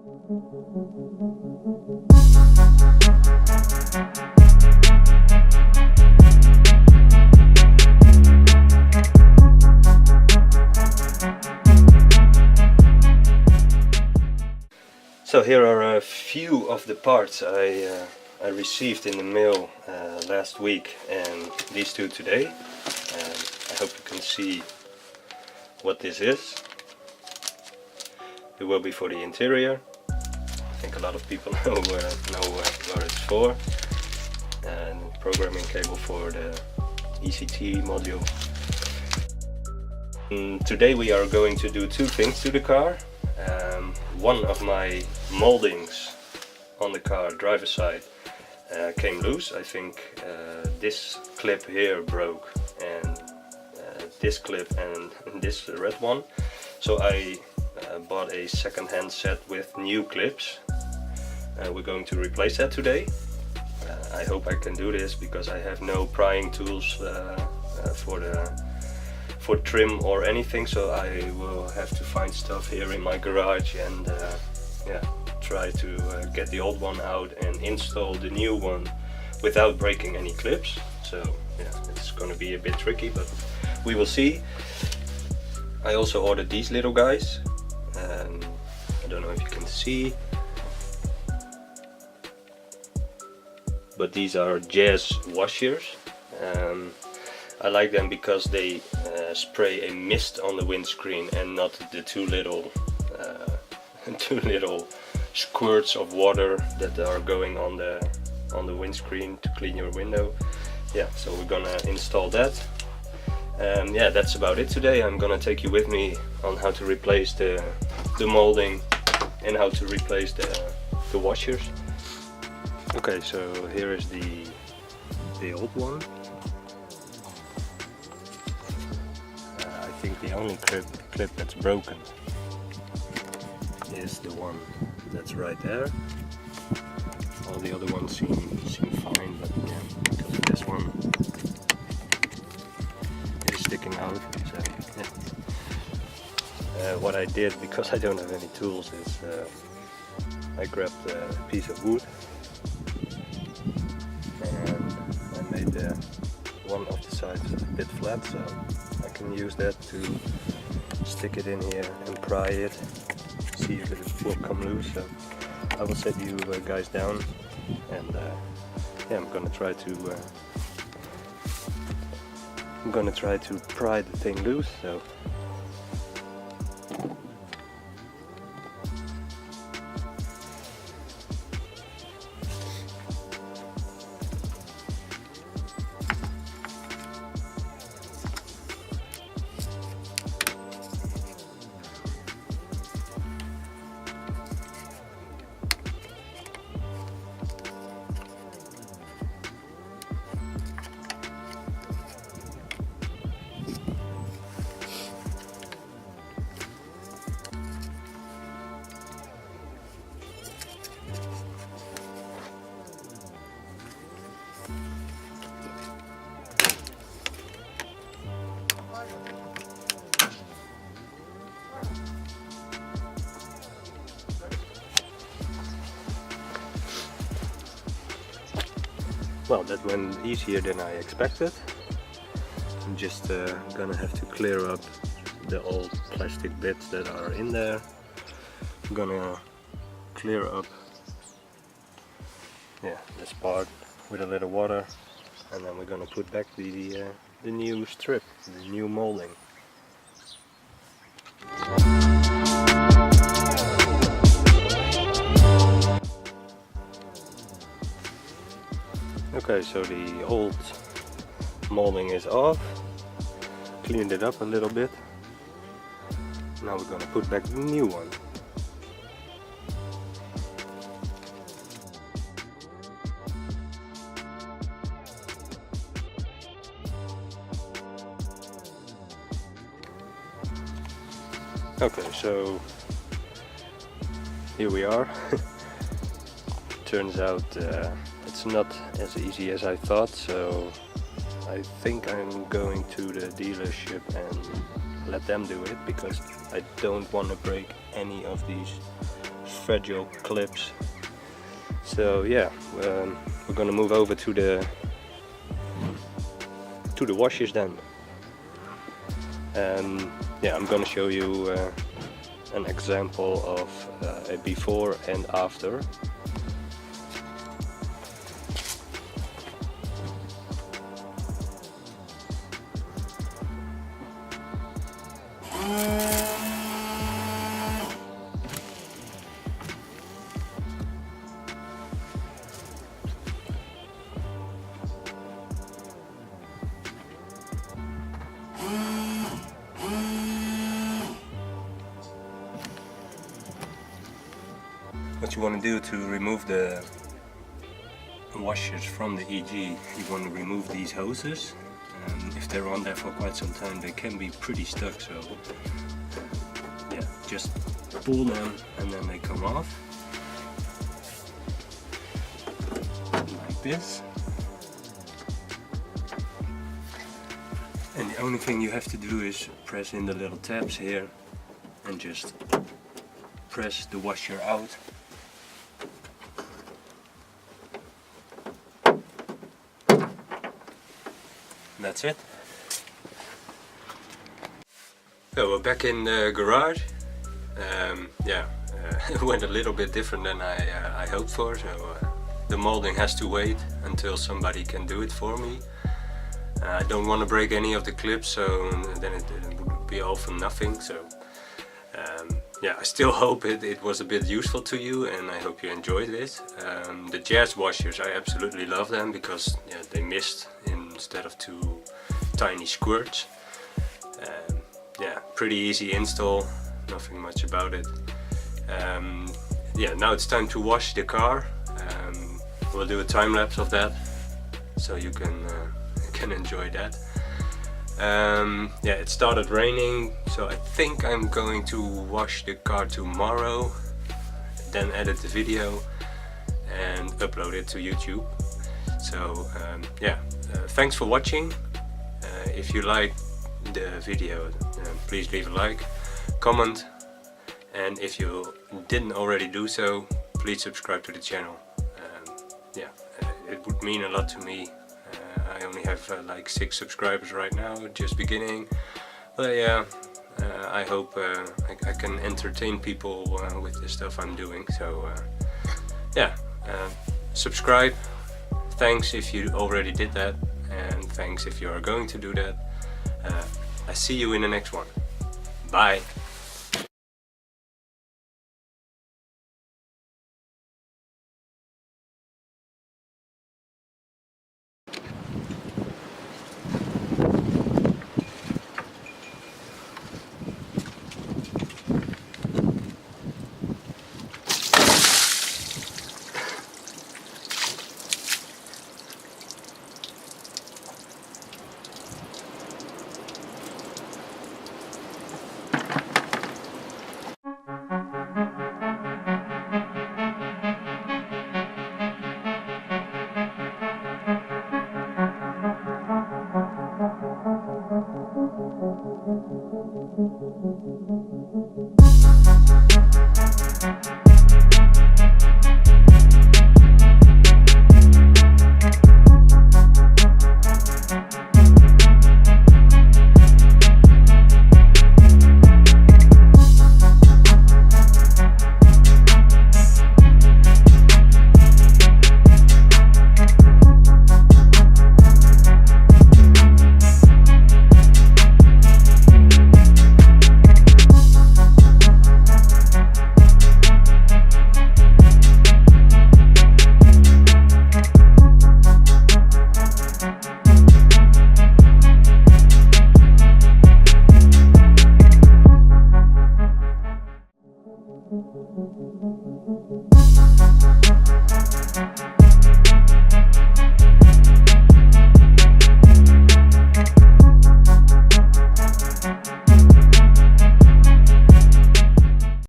So here are a few of the parts I received in the mail last week, and these two today. I hope you can see what this is. It will be for the interior. I think a lot of people know what it's for. And programming cable for the ECT module. And today we are going to do two things to the car. One of my moldings on the car, driver's side, came loose. I think this clip here broke, and this clip and this red one. So I bought a second-hand set with new clips. We're going to replace that today. I hope I can do this because I have no prying tools for trim or anything, so I will have to find stuff here in my garage and try to get the old one out and install the new one without breaking any clips. So yeah, it's gonna be a bit tricky, but we will see. I also ordered these little guys. I don't know if you can see, but these are Jazz washers. I like them because they spray a mist on the windscreen and not the two little squirts of water that are going on the windscreen to clean your window. Yeah, so we're gonna install that. Yeah, that's about it today. I'm gonna take you with me on how to replace the molding and how to replace the washers. Okay, so here is the old one. I think the only clip that's broken is the one that's right there. All the other ones seem fine, but yeah, because this one is sticking out. So yeah. What I did, because I don't have any tools, is I grabbed a piece of wood and I made one of the sides a bit flat, so I can use that to stick it in here and pry it, see if it will come loose. So I will set you guys down, and yeah, I'm gonna try to pry the thing loose. So well, that went easier than I expected. I'm just gonna have to clear up the old plastic bits that are in there. I'm gonna clear up this part with a little water, and then we're gonna put back the new strip, the new molding. Okay, so the old molding is off, cleaned it up a little bit. Now we're gonna put back the new one. Okay, so here we are. Turns out it's not as easy as I thought, so I think I'm going to the dealership and let them do it, because I don't want to break any of these fragile clips. So yeah, we're gonna move over to the washers then. Yeah, I'm gonna show you an example of a before and after. What you want to do to remove the washers from the EG, you want to remove these hoses. If they're on there for quite some time, they can be pretty stuck, so yeah, just pull them and then they come off like this. And the only thing you have to do is press in the little tabs here and just press the washer out. That's it. So we're back in the garage. Yeah, it went a little bit different than I hoped for. So the molding has to wait until somebody can do it for me. I don't want to break any of the clips, so then it would be all for nothing. So yeah, I still hope it was a bit useful to you, and I hope you enjoyed it. The jazz washers, I absolutely love them because yeah, they mist instead of two tiny squirts. Yeah, pretty easy install, nothing much about it. Yeah, now it's time to wash the car. We'll do a time lapse of that, so you can enjoy that. Yeah, it started raining, so I think I'm going to wash the car tomorrow, then edit the video and upload it to YouTube. So yeah, thanks for watching. If you like the video, please leave a like, comment, and if you didn't already do so, please subscribe to the channel. Yeah, it would mean a lot to me. I only have like 6 subscribers right now, just beginning. But yeah, I hope I can entertain people with the stuff I'm doing. So yeah, subscribe. Thanks if you already did that, and thanks if you are going to do that. I see you in the next one. Bye.